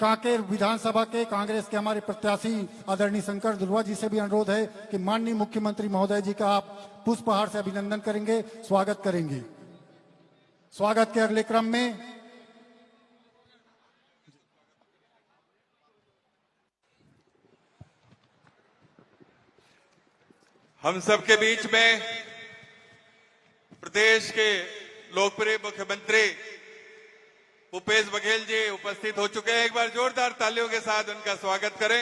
कांकेर विधानसभा के कांग्रेस के हमारे प्रत्याशी आदरणीय शंकर ध्रुवा जी से भी अनुरोध है कि माननीय मुख्यमंत्री महोदय जी का आप पुष्पहार से अभिनंदन करेंगे, स्वागत करेंगे। स्वागत के अगले क्रम में हम सबके बीच में प्रदेश के लोकप्रिय मुख्यमंत्री भूपेश बघेल जी उपस्थित हो चुके हैं। एक बार जोरदार तालियों के साथ उनका स्वागत करें।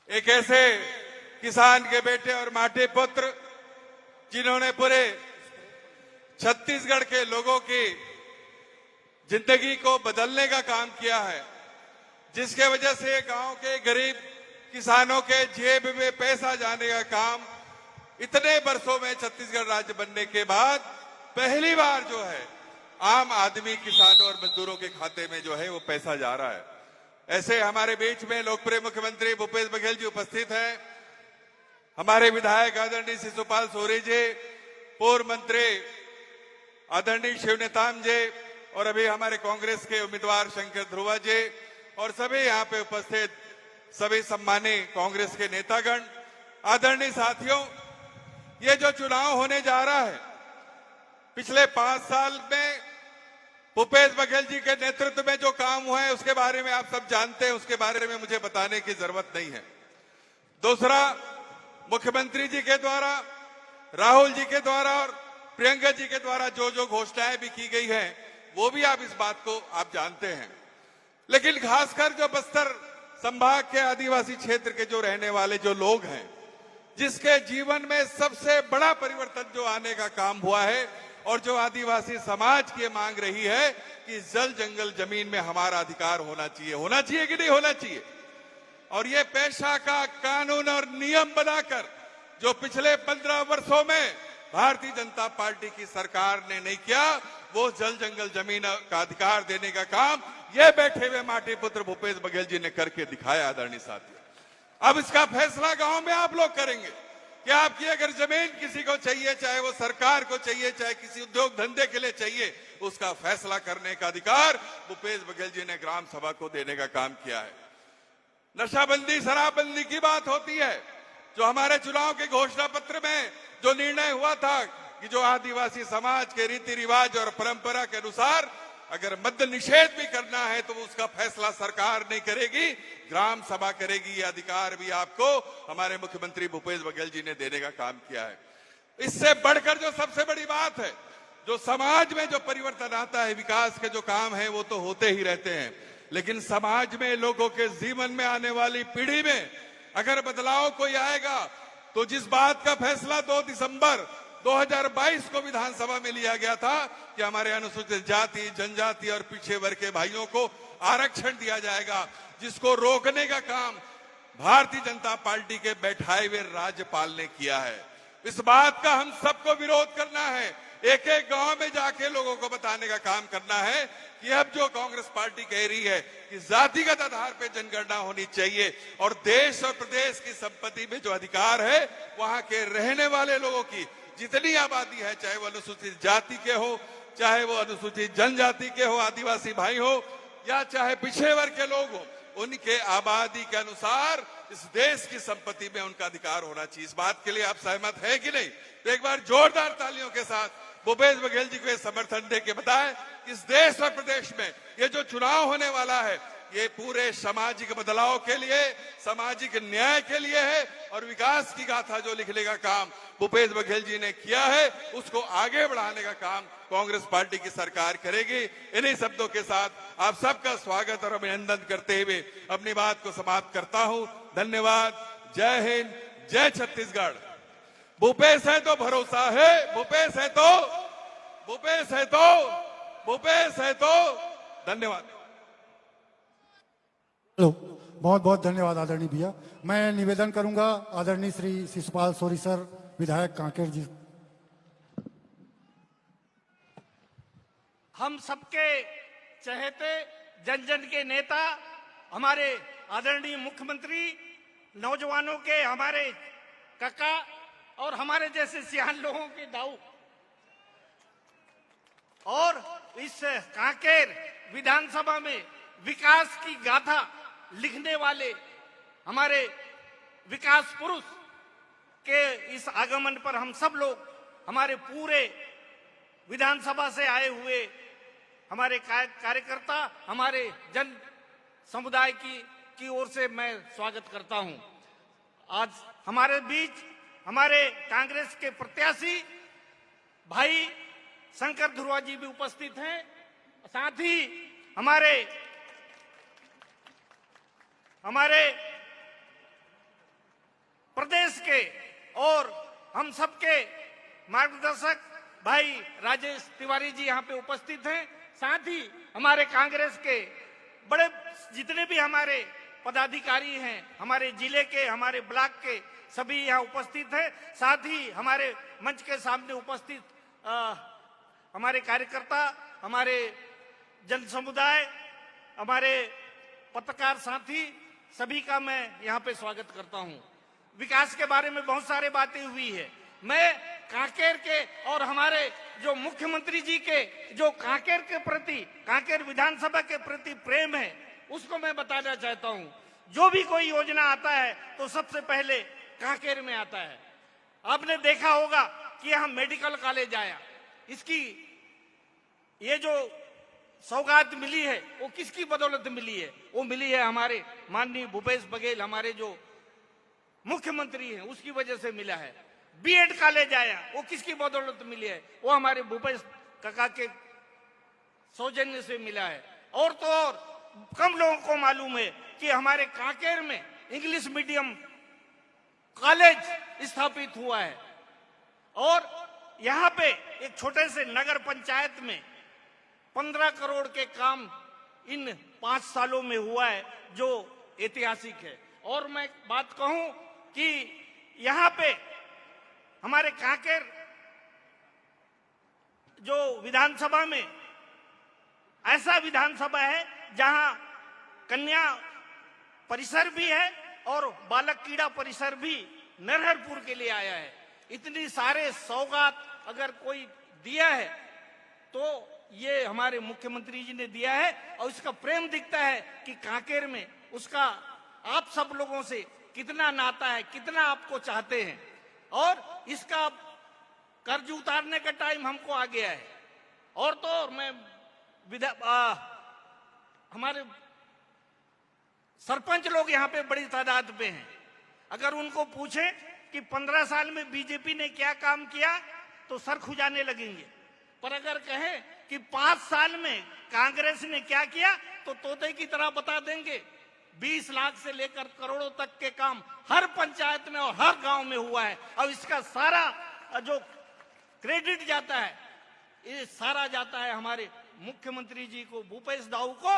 एक ऐसे किसान के बेटे और माटी पुत्र जिन्होंने पूरे छत्तीसगढ़ के लोगों की जिंदगी को बदलने का काम किया है, जिसके वजह से गांव के गरीब किसानों के जेब में पैसा जाने का काम इतने वर्षों में छत्तीसगढ़ राज्य बनने के बाद पहली बार जो है आम आदमी किसानों और मजदूरों के खाते में जो है वो पैसा जा रहा है। ऐसे हमारे बीच में लोकप्रिय मुख्यमंत्री भूपेश बघेल जी उपस्थित हैं। हमारे विधायक आदरणीय शिशुपाल सोरी जी, पूर्व मंत्री आदरणीय शिवनेताम जी और अभी हमारे कांग्रेस के उम्मीदवार शंकर ध्रुवा जी और सभी यहाँ पे उपस्थित सभी सम्मानीय कांग्रेस के नेतागण, आदरणीय साथियों, ये जो चुनाव होने जा रहा है, पिछले 5 साल में भूपेश बघेल जी के नेतृत्व में जो काम हुआ है उसके बारे में आप सब जानते हैं, उसके बारे में मुझे बताने की जरूरत नहीं है। दूसरा, मुख्यमंत्री जी के द्वारा, राहुल जी के द्वारा और प्रियंका जी के द्वारा जो जो घोषणाएं भी की गई है वो भी आप इस बात को आप जानते हैं। लेकिन खासकर जो बस्तर संभाग के आदिवासी क्षेत्र के जो रहने वाले जो लोग हैं, जिसके जीवन में सबसे बड़ा परिवर्तन जो आने का काम हुआ है और जो आदिवासी समाज की मांग रही है कि जल जंगल जमीन में हमारा अधिकार होना चाहिए कि नहीं होना चाहिए। और ये पेशा का कानून और नियम बनाकर जो पिछले 15 वर्षों में भारतीय जनता पार्टी की सरकार ने नहीं किया, वो जल जंगल जमीन का अधिकार देने का काम ये बैठे हुए माटी पुत्र भूपेश बघेल जी ने करके दिखाया। आदरणीय साथियों, अब इसका फैसला गांव में आप लोग करेंगे कि आपकी अगर जमीन किसी को चाहिए, चाहे वो सरकार को चाहिए, चाहे किसी उद्योग धंधे के लिए चाहिए, उसका फैसला करने का अधिकार भूपेश बघेल जी ने ग्राम सभा को देने का काम किया है। नशाबंदी शराबबंदी की बात होती है, जो हमारे चुनाव के घोषणा पत्र में जो निर्णय हुआ था कि जो आदिवासी समाज के रीति रिवाज और परंपरा के अनुसार अगर मद्य निषेध भी करना है तो उसका फैसला सरकार नहीं करेगी, ग्राम सभा करेगी। ये अधिकार भी आपको हमारे मुख्यमंत्री भूपेश बघेल जी ने देने का काम किया है। इससे बढ़कर जो सबसे बड़ी बात है, जो समाज में जो परिवर्तन आता है, विकास के जो काम है वो तो होते ही रहते हैं, लेकिन समाज में लोगों के जीवन में आने वाली पीढ़ी में अगर बदलाव कोई आएगा तो जिस बात का फैसला 2 दिसंबर 2022 को विधानसभा में लिया गया था कि हमारे अनुसूचित जाति, जनजाति और पिछड़े वर्ग के भाइयों को आरक्षण दिया जाएगा, जिसको रोकने का काम भारतीय जनता पार्टी के बैठाए हुए राज्यपाल ने किया है। इस बात का हम सबको विरोध करना है, एक एक गांव में जाके लोगों को बताने का काम करना है कि अब जो कांग्रेस पार्टी कह रही है कि जातिगत आधार पर जनगणना होनी चाहिए और देश और प्रदेश की संपत्ति में जो अधिकार है वहां के रहने वाले लोगों की जितनी आबादी है, चाहे वो अनुसूचित जाति के हो, चाहे वो अनुसूचित जनजाति के हो, आदिवासी भाई हो या चाहे पिछड़े वर्ग के लोग हो, उनके आबादी के अनुसार इस देश की संपत्ति में उनका अधिकार होना चाहिए। इस बात के लिए आप सहमत है कि नहीं? तो एक बार जोरदार तालियों के साथ भूपेश बघेल जी को समर्थन दे के बताएं इस देश और प्रदेश में ये जो चुनाव होने वाला है ये पूरे सामाजिक बदलाव के लिए, सामाजिक न्याय के लिए है और विकास की गाथा जो लिखने का काम भूपेश बघेल जी ने किया है उसको आगे बढ़ाने का काम कांग्रेस पार्टी की सरकार करेगी। इन्हीं शब्दों के साथ आप सबका स्वागत और अभिनंदन करते हुए अपनी बात को समाप्त करता हूं। धन्यवाद। जय हिंद, जय छत्तीसगढ़। भूपेश है तो भरोसा है, भूपेश है तो, भूपेश है तो, भूपेश है तो। धन्यवाद। बहुत बहुत धन्यवाद आदरणीय भैया। मैं निवेदन करूंगा आदरणीय श्री शिशुपाल सोरी सर, विधायक कांकेर जी। हम सबके चहेते जन जन के नेता, हमारे आदरणीय मुख्यमंत्री, नौजवानों के हमारे काका और हमारे जैसे सियान लोगों के दाऊ, और इस कांकेर विधानसभा में विकास की गाथा लिखने वाले हमारे विकास पुरुष के इस आगमन पर हम सब लोग, हमारे पूरे विधानसभा से आए हुए हमारे कार्यकर्ता, हमारे जन समुदाय की ओर से मैं स्वागत करता हूं। आज हमारे बीच हमारे कांग्रेस के प्रत्याशी भाई शंकर धुर्वा जी भी उपस्थित हैं। साथ ही हमारे प्रदेश के और हम सबके मार्गदर्शक भाई राजेश तिवारी जी यहाँ पे उपस्थित हैं। साथ ही हमारे कांग्रेस के बड़े जितने भी हमारे पदाधिकारी हैं, हमारे जिले के, हमारे ब्लॉक के सभी यहाँ उपस्थित हैं। साथ ही हमारे मंच के सामने उपस्थित हमारे कार्यकर्ता, हमारे जन समुदाय, हमारे पत्रकार साथी, सभी का मैं यहाँ पे स्वागत करता हूँ। विकास के बारे में बहुत सारे बातें हुई है। मैं कांकेर के और हमारे जो मुख्यमंत्री जी के जो कांकेर के प्रति, कांकेर विधानसभा के प्रति प्रेम है, उसको मैं बताना चाहता हूँ। जो भी कोई योजना आता है तो सबसे पहले कांकेर में आता है। आपने देखा होगा कि यहाँ मेडिकल कॉलेज आया, इसकी ये जो सौगात मिली है वो किसकी बदौलत मिली है? वो मिली है हमारे माननीय भूपेश बघेल, हमारे जो मुख्यमंत्री हैं, उसकी वजह से मिला है। बीएड कॉलेज आया, वो किसकी बदौलत मिली है? वो हमारे भूपेश काका के सौजन्य से मिला है। और तो और कम लोगों को मालूम है कि हमारे कांकेर में इंग्लिश मीडियम कॉलेज स्थापित हुआ है। और यहाँ पे एक छोटे से नगर पंचायत में 15 करोड़ के काम इन 5 सालों में हुआ है, जो ऐतिहासिक है। और मैं बात कहूं कि यहाँ पे हमारे कांकेर जो विधानसभा में ऐसा विधानसभा है जहां कन्या परिसर भी है और बालक क्रीड़ा परिसर भी नरहरपुर के लिए आया है। इतनी सारे सौगात अगर कोई दिया है तो ये हमारे मुख्यमंत्री जी ने दिया है। और इसका प्रेम दिखता है कि कांकेर में उसका आप सब लोगों से कितना नाता है, कितना आपको चाहते हैं। और इसका कर्ज उतारने का टाइम हमको आ गया है। और तो और मैं हमारे सरपंच लोग यहाँ पे बड़ी तादाद पे हैं। अगर उनको पूछें कि 15 साल में बीजेपी ने क्या काम किया तो सर खुजाने लगेंगे। पर अगर कहें कि 5 साल में कांग्रेस ने क्या किया तो तोते की तरह बता देंगे। 20 लाख से लेकर करोड़ों तक के काम हर पंचायत में और हर गांव में हुआ है। और इसका सारा जो क्रेडिट जाता है, ये सारा जाता है हमारे मुख्यमंत्री जी को, भूपेश दाऊ को,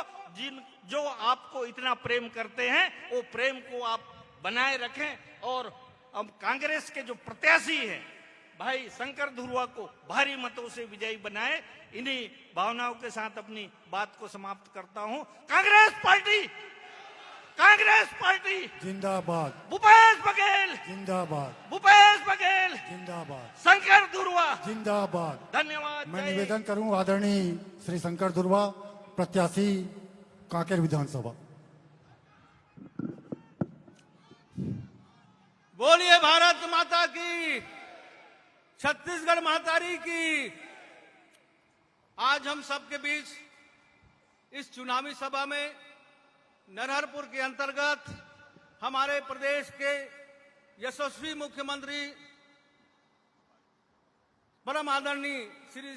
जो आपको इतना प्रेम करते हैं। वो प्रेम को आप बनाए रखें। और अब कांग्रेस के जो प्रत्याशी हैं भाई शंकर धुर्वा को भारी मतों से विजयी बनाए। इन्हीं भावनाओं के साथ अपनी बात को समाप्त करता हूं। कांग्रेस पार्टी, कांग्रेस पार्टी जिंदाबाद, भूपेश बघेल जिंदाबाद, भूपेश बघेल जिंदाबाद, शंकर धुर्वा जिंदाबाद। धन्यवाद। मैं निवेदन करूं आदरणीय श्री शंकर धुर्वा, प्रत्याशी कांकेर विधानसभा। बोलिए भारत माता की, छत्तीसगढ़ महातारी की। आज हम सबके बीच इस चुनावी सभा में नरहरपुर के अंतर्गत हमारे प्रदेश के यशस्वी मुख्यमंत्री परम आदरणीय श्री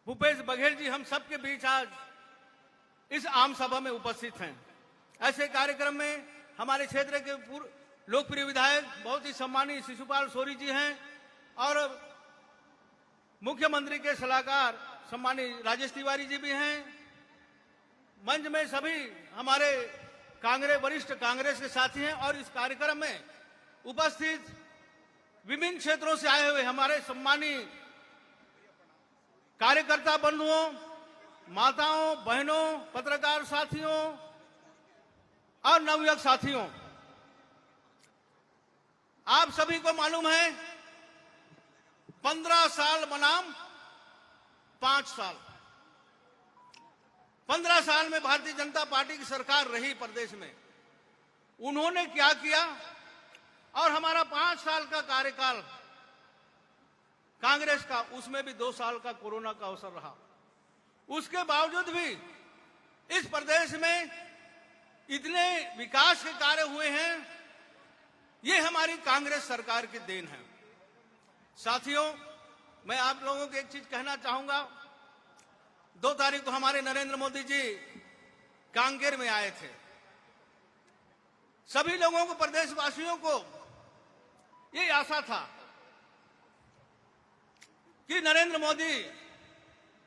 भूपेश बघेल जी हम सबके बीच आज इस आम सभा में उपस्थित हैं। ऐसे कार्यक्रम में हमारे क्षेत्र के लोकप्रिय विधायक बहुत ही सम्मानित शिशुपाल सोरी जी हैं और मुख्यमंत्री के सलाहकार सम्मानित राजेश तिवारी जी भी हैं। मंच में सभी हमारे वरिष्ठ कांग्रेस के साथी हैं। और इस कार्यक्रम में उपस्थित विभिन्न क्षेत्रों से आए हुए हमारे सम्मानित कार्यकर्ता बंधुओं, माताओं, बहनों, पत्रकार साथियों और नवयुवक साथियों, आप सभी को मालूम है 15 साल बनाम 5 साल। 15 साल में भारतीय जनता पार्टी की सरकार रही प्रदेश में, उन्होंने क्या किया, और हमारा 5 साल का कार्यकाल कांग्रेस का, उसमें भी 2 साल का कोरोना का अवसर रहा। उसके बावजूद भी इस प्रदेश में इतने विकास के कार्य हुए हैं, ये हमारी कांग्रेस सरकार की देन है। साथियों, मैं आप लोगों को एक चीज कहना चाहूंगा। 2 तारीख को हमारे नरेंद्र मोदी जी कांकेर में आए थे। सभी लोगों को, प्रदेशवासियों को ये आशा था कि नरेंद्र मोदी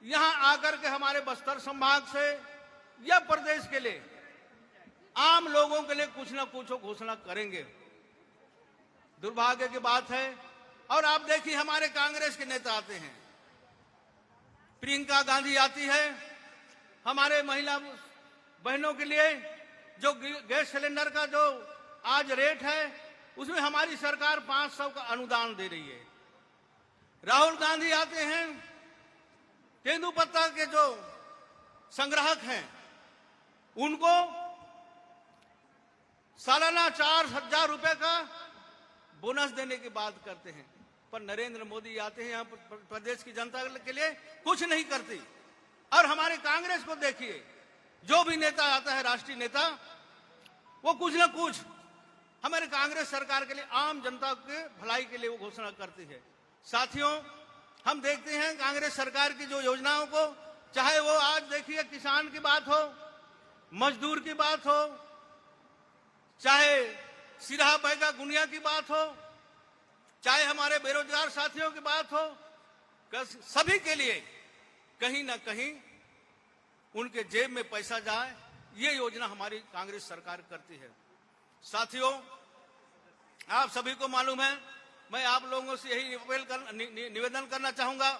यहां आकर के हमारे बस्तर संभाग से या प्रदेश के लिए, आम लोगों के लिए कुछ ना कुछ घोषणा करेंगे। दुर्भाग्य की बात है, और आप देखिए हमारे कांग्रेस के नेता आते हैं, प्रियंका गांधी आती है, हमारे महिला बहनों के लिए जो गैस सिलेंडर का जो आज रेट है, उसमें हमारी सरकार 500 का अनुदान दे रही है। राहुल गांधी आते हैं, तेंदुपत्ता के जो संग्राहक हैं, उनको सालाना 4,000 रुपए का बोनस देने की बात करते हैं। पर नरेंद्र मोदी आते हैं यहाँ प्रदेश की जनता के लिए कुछ नहीं करती। और हमारे कांग्रेस को देखिए, जो भी नेता आता है, राष्ट्रीय नेता, वो कुछ ना कुछ हमारे कांग्रेस सरकार के लिए, आम जनता के भलाई के लिए वो घोषणा करती है। साथियों, हम देखते हैं कांग्रेस सरकार की जो योजनाओं को, चाहे वो आज देखिए किसान की बात हो, मजदूर की बात हो, चाहे सिरहा बैगा गुनिया की बात हो, चाहे हमारे बेरोजगार साथियों की बात हो, सभी के लिए कहीं ना कहीं उनके जेब में पैसा जाए, ये योजना हमारी कांग्रेस सरकार करती है। साथियों, आप सभी को मालूम है, मैं आप लोगों से यही निवेदन करना चाहूंगा,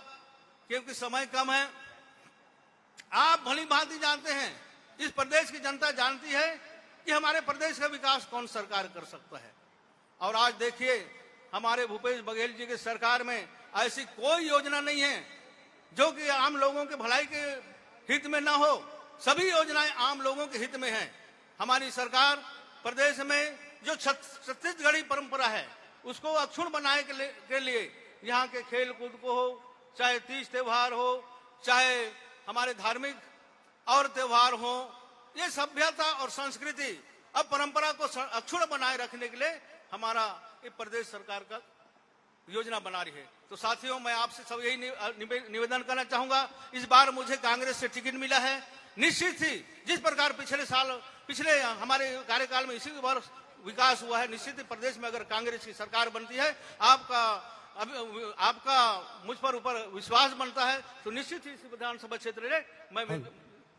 क्योंकि समय कम है। आप भली भांति जानते हैं, इस प्रदेश की जनता जानती है कि हमारे प्रदेश का विकास कौन सरकार कर सकता है। और आज देखिए, हमारे भूपेश बघेल जी की सरकार में ऐसी कोई योजना नहीं है जो कि आम लोगों के भलाई के हित में ना हो। सभी योजनाएं आम लोगों के हित में हैं। हमारी सरकार प्रदेश में जो छत्तीसगढ़ी परंपरा है, उसको अक्षुण्ण बनाने के लिए यहाँ के खेल कूद को हो, चाहे तीज त्योहार हो, चाहे हमारे धार्मिक और त्योहार हो, ये सभ्यता और संस्कृति अब परंपरा को अक्षुण्ण बनाए रखने के लिए हमारा ये प्रदेश सरकार का योजना बना रही है। तो साथियों, मैं आपसे सब यही निवेदन करना चाहूंगा, इस बार मुझे कांग्रेस से टिकट मिला है। निश्चित ही जिस प्रकार पिछले हमारे कार्यकाल में इसी बार विकास हुआ है, निश्चित ही प्रदेश में अगर कांग्रेस की सरकार बनती है, आपका मुझ पर ऊपर विश्वास बनता है, तो निश्चित ही इस विधानसभा क्षेत्र में मैं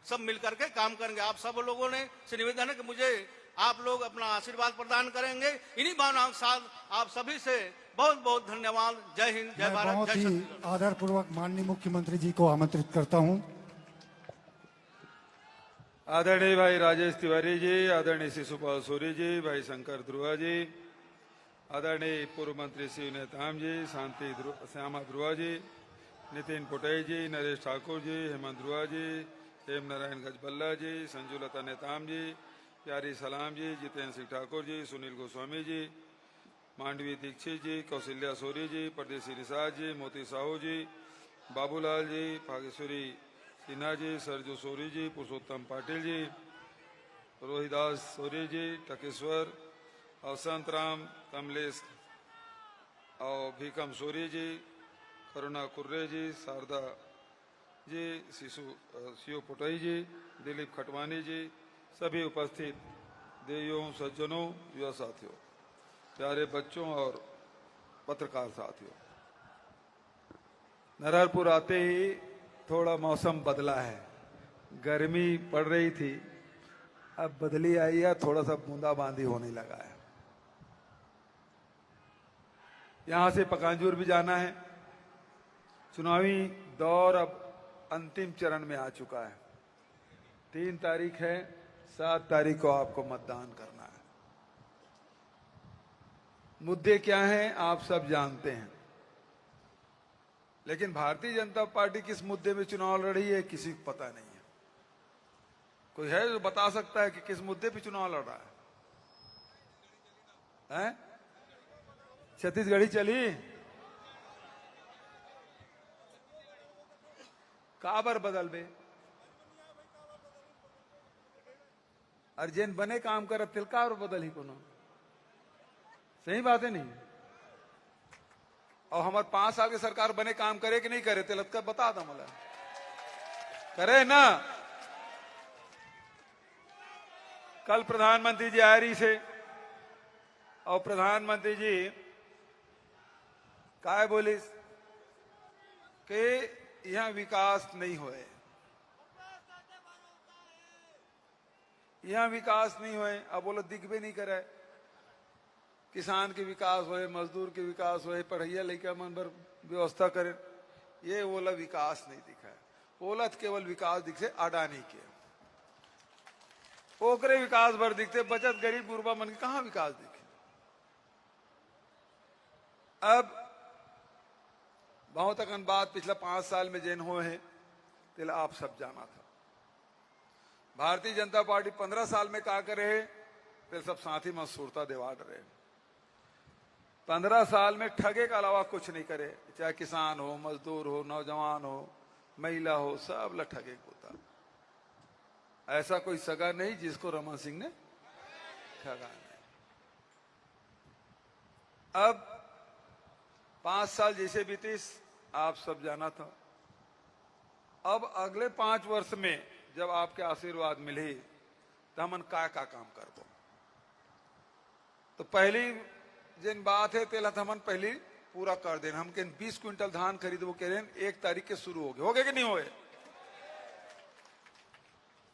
सब मिलकर के काम करेंगे। आप सब लोगों ने से निवेदन है कि मुझे आप लोग अपना आशीर्वाद प्रदान करेंगे। इन्हीं भावनाओं के साथ आप सभी से बहुत बहुत धन्यवाद। जय हिंद, जय भारत, बहुत जय ही छत्तीसगढ़। आदर पूर्वक माननीय मुख्यमंत्री जी को आमंत्रित करता हूं। आदरणीय भाई राजेश तिवारी जी, आदरणीय शिशुपाल सूरी जी, भाई शंकर ध्रुवा जी, आदरणीय पूर्व मंत्री शिव नेताम जी, श्यामा ध्रुवा जी, नितिन पोटेई जी, नरेश ठाकुर जी, हेमंत ध्रुवा जी, हेम नारायण गजबल्ला जी, संजुलता नेताम जी, प्यारी सलाम जी, जितेंद्र सिंह ठाकुर जी, सुनील गोस्वामी जी, मांडवी दीक्षित जी, कौशल्या सोरी जी, परदेसी निषाद जी, मोती साहू जी, बाबूलाल जी, भागेश्वरी सिन्हा जी, सरजू सोरी जी, पुरुषोत्तम पाटिल जी, रोहिदास सोरी जी, टकेश्वर और संत राम, कमलेश और भीकम सोरी जी, करुणा कुर्रे जी, शारदा जी, शिव पोटई जी, दिलीप खटवानी जी, सभी उपस्थित देवियों, सज्जनों, युवा साथियों, प्यारे बच्चों और पत्रकार साथियों, नरहरपुर आते ही थोड़ा मौसम बदला है। गर्मी पड़ रही थी, अब बदली आई है, थोड़ा सा बूंदाबांदी होने लगा है। यहां से पकांजूर भी जाना है। चुनावी दौर अब अंतिम चरण में आ चुका है। 3 तारीख है, 7 तारीख को आपको मतदान करना है। मुद्दे क्या हैं आप सब जानते हैं, लेकिन भारतीय जनता पार्टी किस मुद्दे में चुनाव लड़ रही है किसी को पता नहीं है। कोई है जो बता सकता है कि किस मुद्दे पे चुनाव लड़ रहा है? छत्तीसगढ़ी चली काबर बदल बे अर्जेंट बने काम कर तिलका और बदल ही कोनो सही बात है नहीं। और हमारे 5 साल की सरकार बने काम करे कि नहीं करे तिलक का बता दो मला करे ना। कल प्रधानमंत्री जी आ रही से और प्रधानमंत्री जी काय बोलिस कि यहाँ विकास नहीं होए, यहाँ विकास नहीं होए। अब बोलो दिखबे नहीं करे किसान के विकास होए, मजदूर के विकास होए, पढ़ैया लड़का मन पर व्यवस्था करे, ये बोला विकास नहीं दिखा है। बोला केवल विकास दिखे अडानी के ओकरे विकास भर दिखते, बचत गरीब गुरबा मन के कहां विकास दिखे। अब बहुत अकन बात पिछला 5 साल में जैन हुए हैं तिल आप सब जाना था। भारतीय जनता पार्टी 15 साल में क्या करे तिल सब साथी में सुरता देवाड़ रहे। 15 साल में ठगे के अलावा कुछ नहीं करे, चाहे किसान हो, मजदूर हो, नौजवान हो, महिला हो, सब ला ठगे होता। ऐसा कोई सगा नहीं जिसको रमन सिंह ने ठगा नहीं। अब 5 साल जैसे बीतीस आप सब जाना था। अब अगले 5 वर्ष में जब आपके आशीर्वाद मिले तो हमन का काम कर दो। तो पहली जिन बात है तेला हमन पहली पूरा कर देना। हम के 20 क्विंटल धान खरीदो कह रहे 1 तारीख के शुरू हो गए कि नहीं होए।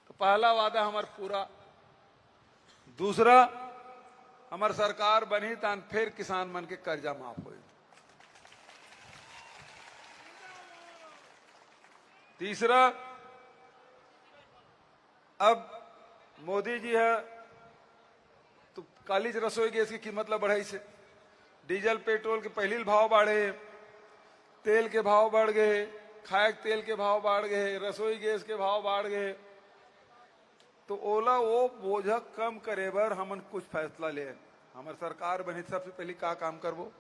तो पहला वादा हमार पूरा। दूसरा हमार सरकार बनी तान फिर किसान मन के कर्जा माफ हो। तीसरा अब मोदी जी है तो कालीज रसोई गैस की कीमत ला बढ़ाई से, डीजल पेट्रोल के पहली भाव बढ़े, तेल के भाव बढ़ गए, खाए तेल के भाव बढ़ गए, रसोई गैस के भाव बढ़ गए। तो ओला वो बोझा कम करे बर हमन कुछ फैसला ले। हमारे सरकार बनी सबसे पहले का काम करबो,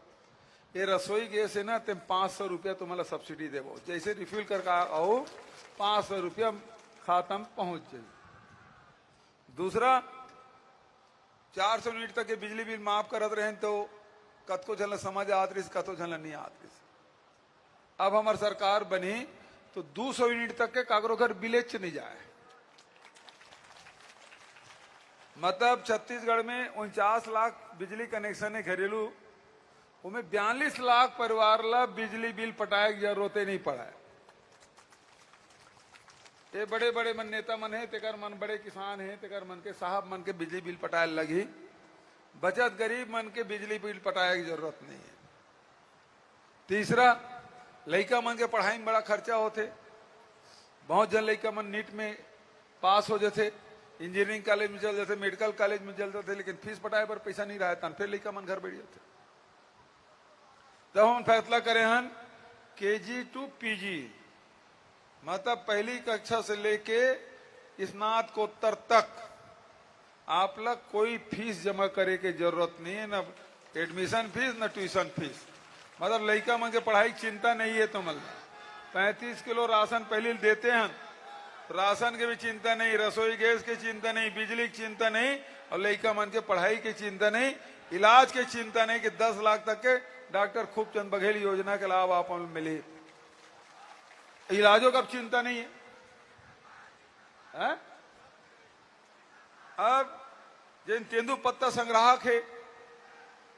ये रसोई गैस है ना तुम 500 रुपया तुम्हारा सब्सिडी देवो, जैसे रिफ्यूल करके आओ 500 रुपया खाता में पहुंच जाए। दूसरा 400 यूनिट तक के बिजली बिल माफ करत रहे तो कतको झल समझ आत रही, कतो झल नहीं आत रही। अब हमार सरकार बनी तो 200 यूनिट तक के कागरो घर बिलेच नहीं जाए। मतलब छत्तीसगढ़ में 49 लाख बिजली कनेक्शन है घरेलू, उनमें 42 लाख परिवार ला बिजली बिल पटाए की जरूरत नहीं पड़ा है। ये बड़े बड़े मन नेता मन है तेकर मन बड़े किसान है तेकर मन के साहब मन के बिजली बिल पटाए लगी, बचत गरीब मन के बिजली बिल पटाए की जरूरत नहीं है। तीसरा लड़का मन के पढ़ाई में बड़ा खर्चा होते, बहुत जन लड़का मन नीट में पास हो जाते, इंजीनियरिंग कॉलेज में चल जाते, मेडिकल कॉलेज में चल जाते, लेकिन फीस पटाए पर पैसा नहीं रहा, फिर लड़का मन घर बैठ जाते। तब हम फैसला करे हन KG to PG, मतलब पहली कक्षा से लेके स्नातकोत्तर तक आप लोग कोई फीस जमा करे के जरूरत नहीं है, न एडमिशन फीस न ट्यूशन फीस। मतलब लड़का मन के पढ़ाई की चिंता नहीं है। तो मतलब 35 किलो राशन पहले देते हैं, राशन के भी चिंता नहीं, रसोई गैस की चिंता नहीं, बिजली की चिंता नहीं, और लड़का मन के पढ़ाई की चिंता नहीं, इलाज की चिंता नहीं कि 10 लाख तक के डॉक्टर खूबचंद बघेल योजना के लाभ आप मिले, इलाजों का चिंता नहीं है। अब जिन तेंदु पत्ता संग्राहक है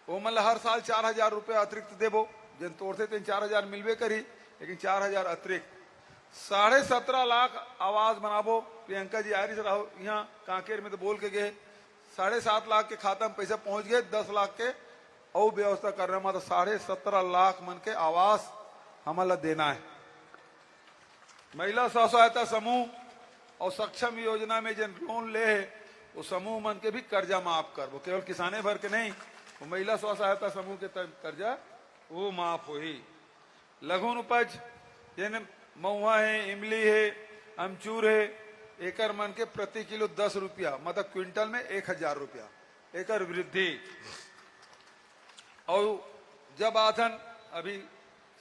वो मतलब हर साल 4000 रुपये अतिरिक्त देवो, जिन तोड़ते 4000 मिलवे करी, लेकिन 4000 अतिरिक्त 17.5 लाख आवास बनाबो। प्रियंका जी आरी से रहो यहाँ कांकेर में तो बोल के गए 7.5 लाख के खाता में पैसा पहुंच गए, 10 लाख के और व्यवस्था कर रहे हैं। मतलब 17.5 लाख मन के आवास हमारा देना है। महिला स्व सहायता समूह और सक्षम योजना में जिन लोन ले है वो समूह मन के भी कर्जा माफ कर, वो केवल किसाने भर के नहीं, वो महिला स्व सहायता समूह के कर्जा वो माफ हो ही। लघु उपज जिन महुआ है, इमली है, अमचूर है, एकर मन के प्रति किलो 10 रुपया, मतलब क्विंटल में 1000 रुपया एकर वृद्धि। और जब आथन अभी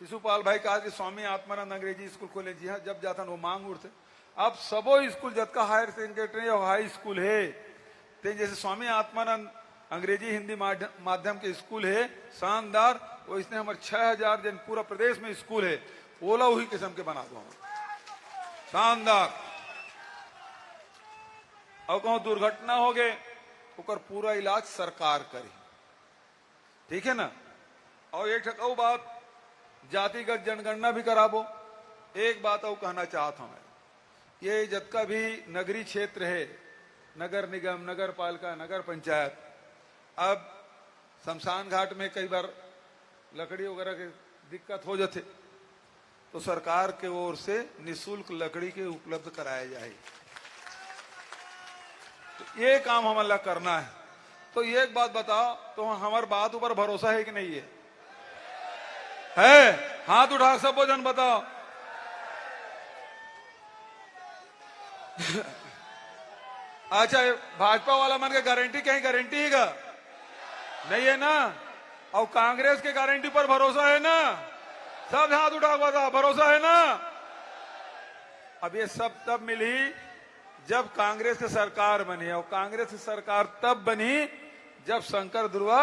शिशुपाल भाई कहा कि स्वामी आत्मानंद अंग्रेजी स्कूल खोले, जी हाँ, जब जाथन वो मांग उठते। अब सबो स्कूल जतका हायर सेकेंडरी और हाई स्कूल है, ते जैसे स्वामी आत्मानंद अंग्रेजी हिंदी माध्यम के स्कूल है शानदार, वो इसने हमारे 6000 जन पूरा प्रदेश में स्कूल है, ओला वही किस्म के बना दो शानदार। और कहूं दुर्घटना हो गए ओकर पूरा इलाज सरकार करी, ठीक है ना। और एक ठक बात, जातिगत जनगणना भी कराबो। एक बात और कहना चाहता हूं मैं, ये जतका भी नगरीय क्षेत्र है, नगर निगम, नगर पालिका, नगर पंचायत, अब शमशान घाट में कई बार लकड़ी वगैरह की दिक्कत हो जाते, तो सरकार के ओर से निःशुल्क लकड़ी के उपलब्ध कराया जाए। तो ये काम हमें करना है। तो एक बात बताओ, तो हमार बात ऊपर भरोसा है कि नहीं है? है? हाथ उठा सब जन बताओ। अच्छा, भाजपा वाला मन के गारंटी कहीं गारंटी है का? नहीं है ना। और कांग्रेस के गारंटी पर भरोसा है ना? सब हाथ उठा बता, भरोसा है ना? अब ये सब तब मिली जब कांग्रेस की सरकार बनी, और कांग्रेस की सरकार तब बनी जब शंकर ध्रुवा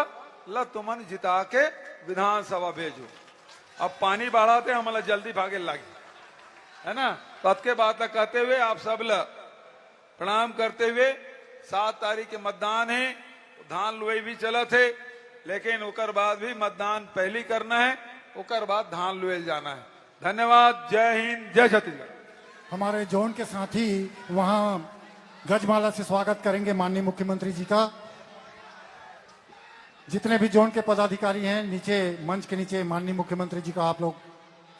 ला तुमन जिता के विधानसभा भेजो। अब पानी बढ़ाते हमारा जल्दी भागे लगे, है ना। पद के बात कहते हुए आप सब ला प्रणाम करते हुए, 7 तारीख के मतदान है, धान लुई भी चला थे, लेकिन उकर बाद भी मतदान पहली करना है, उकर बाद धान लुएल जाना है। धन्यवाद। जय हिंद, जय छत्तीसगढ़। हमारे जोन के साथी वहां गजमाला से स्वागत करेंगे माननीय मुख्यमंत्री जी का। जितने भी जोन के पदाधिकारी हैं, नीचे मंच के नीचे माननीय मुख्यमंत्री जी का आप लोग,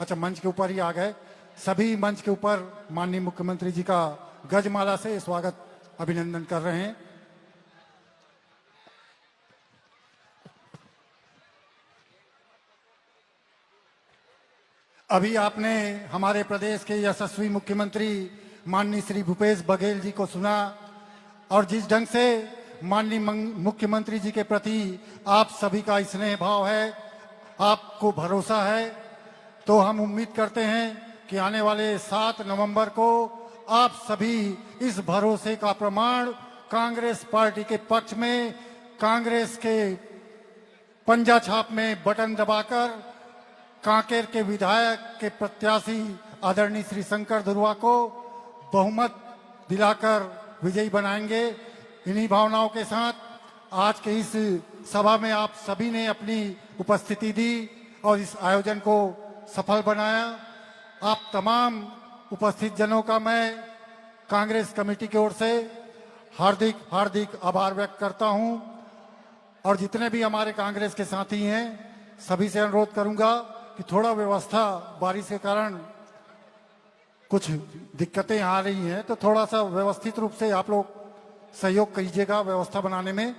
अच्छा मंच के ऊपर ही आ गए, सभी मंच के ऊपर माननीय मुख्यमंत्री जी का गजमाला से स्वागत अभिनंदन कर रहे हैं। अभी आपने हमारे प्रदेश के यशस्वी मुख्यमंत्री माननीय श्री भूपेश बघेल जी को सुना, और जिस ढंग से माननीय मुख्यमंत्री जी के प्रति आप सभी का स्नेह भाव है, आपको भरोसा है, तो हम उम्मीद करते हैं कि आने वाले 7 नवंबर को आप सभी इस भरोसे का प्रमाण कांग्रेस पार्टी के पक्ष में, कांग्रेस के पंजा छाप में बटन दबाकर कांकेर के विधायक के प्रत्याशी आदरणीय श्री शंकर ध्रुवा को बहुमत दिलाकर विजयी बनाएंगे। इन्हीं भावनाओं के साथ आज के इस सभा में आप सभी ने अपनी उपस्थिति दी और इस आयोजन को सफल बनाया। आप तमाम उपस्थित जनों का मैं कांग्रेस कमेटी की ओर से हार्दिक हार्दिक आभार व्यक्त करता हूं, और जितने भी हमारे कांग्रेस के साथी हैं सभी से अनुरोध करूंगा कि थोड़ा व्यवस्था, बारिश के कारण कुछ दिक्कतें आ रही हैं, तो थोड़ा सा व्यवस्थित रूप से आप लोग सहयोग कीजिएगा व्यवस्था बनाने में।